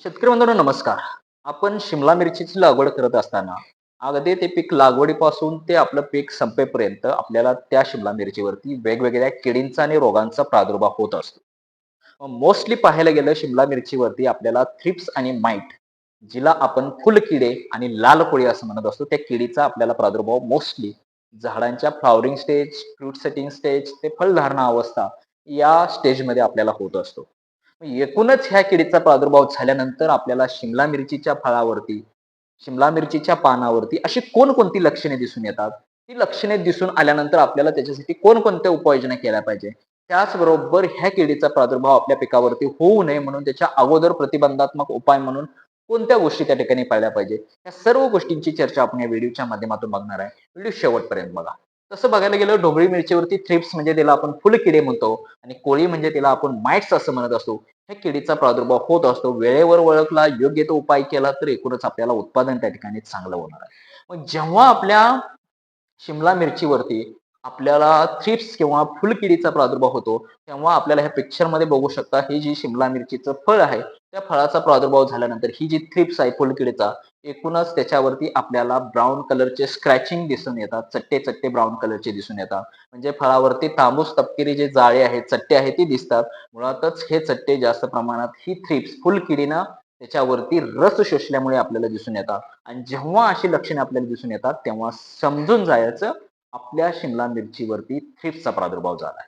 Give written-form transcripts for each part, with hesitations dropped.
शेतकरी बांधवांनो नमस्कार. आपण शिमला मिरचीची लागवड करत असताना अगदी ते पीक लागवडीपासून ते आपलं पीक संपेपर्यंत आपल्याला त्या शिमला मिरचीवरती वेगवेगळ्या किडींचा आणि रोगांचा प्रादुर्भाव होत असतो. मोस्टली पाहायला गेलं शिमला मिरचीवरती आपल्याला थ्रिप्स आणि माईट, जिला आपण फुलकिडे आणि लाल कोळी असं म्हणत असतो, त्या किडीचा आपल्याला प्रादुर्भाव मोस्टली झाडांच्या flowering stage, fruit setting stage ते फळधारणा अवस्था या स्टेजमध्ये आपल्याला होत असतो. एकूणच ह्या किडीचा प्रादुर्भाव झाल्यानंतर आपल्याला शिमला मिरचीच्या फळावरती, शिमला मिरचीच्या पानावरती अशी कोणकोणती लक्षणे दिसून येतात? ती लक्षणे दिसून आल्यानंतर आपल्याला त्याच्यासाठी कोणकोणत्या उपाययोजना केल्या पाहिजे? त्याचबरोबर ह्या किडीचा प्रादुर्भाव आपल्या पिकावरती होऊ नये म्हणून त्याच्या अगोदर प्रतिबंधात्मक उपाय म्हणून कोणत्या गोष्टी त्या ठिकाणी पाळल्या पाहिजे? या सर्व गोष्टींची चर्चा आपण या व्हिडिओच्या माध्यमातून बघणार आहे. व्हिडिओ शेवटपर्यंत बघा. तसं बघायला गेलं ढोबळी मिरचीवरती थ्रिप्स म्हणजे त्याला आपण फुलकिडे म्हणतो आणि कोळी म्हणजे त्याला आपण माइट्स असं म्हणत असतो. ह्या किडीचा प्रादुर्भाव होत असतो. वेळेवर ओळखला, योग्य तो उपाय केला तर एकूणच आपल्याला उत्पादन त्या ठिकाणी चांगलं होणार आहे. मग जेव्हा आपल्या शिमला मिरचीवरती आपल्याला थ्रिप्स किंवा फुलकिडीचा प्रादुर्भाव होतो, तेव्हा आपल्याला ह्या पिक्चरमध्ये बघू शकता ही जी शिमला मिरचीचं फळ आहे, त्या फळाचा प्रादुर्भाव झाल्यानंतर ही जी थ्रिप्स आहे फुलकिडीचा, एकूणच त्याच्यावरती आपल्याला ब्राउन कलरचे स्क्रॅचिंग दिसून येतात. चट्टे-चट्टे ब्राउन कलरचे दिसून येतात. म्हणजे फळावरती तांबूस तपकिरी जे जाळे आहेत, चट्टे आहेत ती दिसतात. मुळातच हे चट्टे जास्त प्रमाणात ही थ्रिप्स फुलकिडीनं त्याच्यावरती रस शोषल्यामुळे आपल्याला दिसून येतात. आणि जेव्हा अशी लक्षणे आपल्याला दिसून येतात, तेव्हा समजून जायचं आपल्या शिमला मिरचीवरती थ्रिप्सचा प्रादुर्भाव झालाय.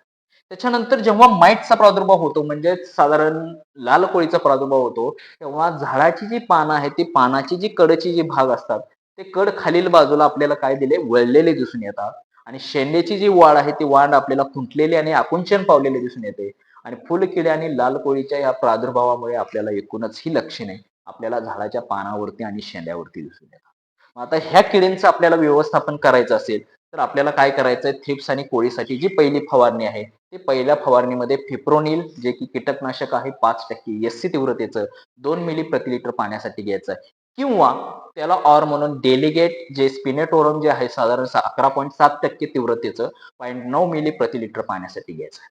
त्याच्यानंतर जेव्हा माईटचा प्रादुर्भाव होतो म्हणजे साधारण लाल कोळीचा प्रादुर्भाव होतो, तेव्हा झाडाची जी पानं आहेत, ती पानाची जी कडची जी भाग असतात, ते कड खालील बाजूला आपल्याला काय दिले वळलेले दिसून येतात. आणि शेंड्याची जी वाढ आहे, ती वाढ आपल्याला खुंटलेली आणि आकुंचन पावलेली दिसून येते. आणि फुलकिडे आणि लाल कोळीच्या या प्रादुर्भावामुळे आपल्याला एकूणच ही लक्षणे आपल्याला झाडाच्या पानावरती आणि शेंड्यावरती दिसून येतात. मग आता ह्या किडींचं आपल्याला व्यवस्थापन करायचं असेल, तर आपल्याला काय करायचंय थ्रिप्स आणि कोळीसाठी जी पहिली फवारणी आहे, ते पहिल्या फवारणीमध्ये फिप्रोनिल जे की कीटकनाशक आहे 5% एससी तीव्रतेचं 2 मिली प्रति लिटर पाण्यासाठी घ्यायचं आहे. किंवा त्याला ऑर म्हणून डेलिगेट जे स्पिनेटोरम जे आहे साधारण 11.7% तीव्रतेचं 0.9 मिली प्रति लिटर पाण्यासाठी घ्यायचं आहे.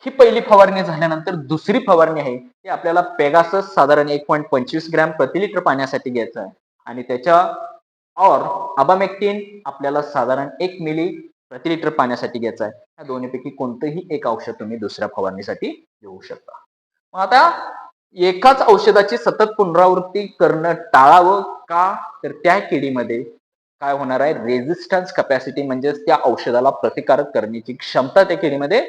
ही पहिली फवारणी झाल्यानंतर दुसरी फवारणी आहे ती आपल्याला पेगासस साधारण 1.25 ग्रॅम प्रति लिटर पाण्यासाठी घ्यायचं आहे. आणि त्याच्या और अबामेक्टिन आपल्याला साधारण 1 मिली प्रति लिटर पाण्यासाठी घ्यायचं आहे. या दोन्हीपैकी कोणतंही एक औषध तुम्ही दुसऱ्या फवारणीसाठी घेऊ शकता. मग आता एकाच औषधाची सतत पुनरावृत्ती करणं टाळावं का? तर त्या किडीमध्ये काय होणार आहे रेझिस्टन्स कॅपॅसिटी म्हणजेच त्या औषधाला प्रतिकारक करण्याची क्षमता त्या किडीमध्ये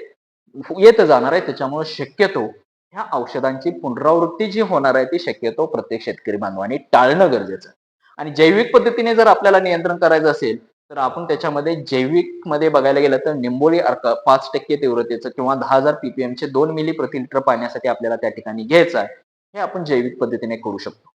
येत जाणार आहे. त्याच्यामुळे शक्यतो ह्या औषधांची पुनरावृत्ती जी होणार आहे ती शक्यतो प्रत्येक शेतकरी बांधवांनी टाळणं गरजेचं आहे. आणि जैविक पद्धतीने जर आपल्याला नियंत्रण करायचं असेल तर आपण त्याच्यामध्ये जैविक मध्ये बघायला गेलं तर निंबोळी अर्क 5% तीव्रतेचं किंवा 10,000 ppm चे 2 मिली प्रति लिटर पाण्यासाठी आपल्याला त्या ठिकाणी घ्यायचं आहे. हे आपण जैविक पद्धतीने करू शकतो.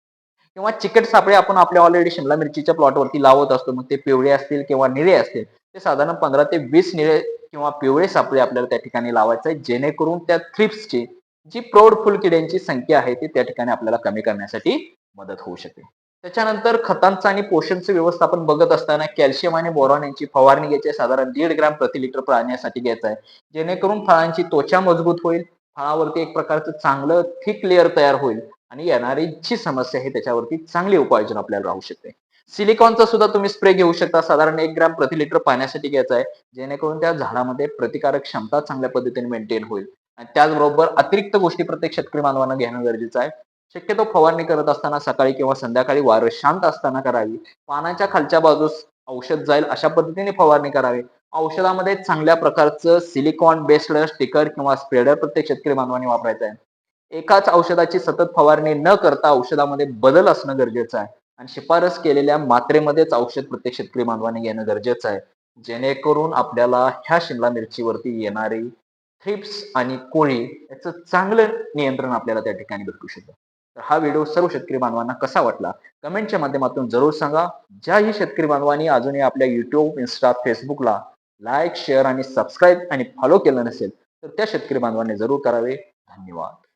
किंवा चिकट सापळे आपण आपल्या ऑलरेडी शिमला मिरचीच्या प्लॉटवरती लावत असतो. मग ते पिवळे असतील किंवा निळे असतील. ते साधारण 15 ते 20 निळे किंवा पिवळे सापळे आपल्याला त्या ठिकाणी लावायचे आहे. जेणेकरून त्या थ्रिप्सची जी प्रौढ फुलकिड्यांची संख्या आहे ती त्या ठिकाणी आपल्याला कमी करण्यासाठी मदत होऊ शकते. त्याच्यानंतर खतांचं आणि पोषणचं व्यवस्थापन बघत असताना कॅल्शियम आणि बोरॉन यांची फवारणी घ्यायची आहे. साधारण 1.5 ग्रॅम प्रति लिटर पाण्यासाठी घ्यायचं आहे. जेणेकरून फळांची त्वचा मजबूत होईल. फळावरती एक प्रकारचं चांगलं थिक लेयर तयार होईल. आणि येणारी जी समस्या आहे त्याच्यावरती चांगली उपाययोजना आपल्याला राहू शकते. सिलिकॉनचा सुद्धा तुम्ही स्प्रे घेऊ शकता. साधारण 1 ग्रॅम प्रति लिटर पाण्यासाठी घ्यायचा आहे. जेणेकरून त्या झाडामध्ये प्रतिकारक क्षमता चांगल्या पद्धतीने मेंटेन होईल. आणि त्याचबरोबर अतिरिक्त गोष्टी प्रत्येक शेतकरी बांधवांना घेणं गरजेचं आहे. शक्यतो फवारणी करत असताना सकाळी किंवा संध्याकाळी वारं शांत असताना करावी. पानाच्या खालच्या बाजूस औषध जाईल अशा पद्धतीने फवारणी करावी. औषधामध्ये चांगल्या प्रकारचं सिलिकॉन बेस्ड स्टिकर किंवा स्प्रेडर प्रत्येक शेतकरी बांधवांनी वापरायचं आहे. एकाच औषधाची सतत फवारणी न करता औषधामध्ये बदल असणं गरजेचं आहे. आणि शिफारस केलेल्या मात्रेमध्येच औषध प्रत्येक शेतकरी बांधवांनी घेणं गरजेचं आहे. जेणेकरून आपल्याला ह्या शिमला मिरचीवरती येणारी थ्रिप्स आणि कोळी याचं चांगलं नियंत्रण आपल्याला त्या ठिकाणी भेटू शकतं. तर हा व्हिडिओ सर्व शेतकरी बांधवांना कसा वाटला कमेंटच्या माध्यमातून जरूर सांगा. ज्याही शेतकरी बांधवांनी अजूनही आपल्या युट्यूब, इन्स्टा, फेसबुकला लाईक, शेअर आणि सबस्क्राईब आणि फॉलो केलं नसेल तर त्या शेतकरी बांधवांनी जरूर करावे. धन्यवाद.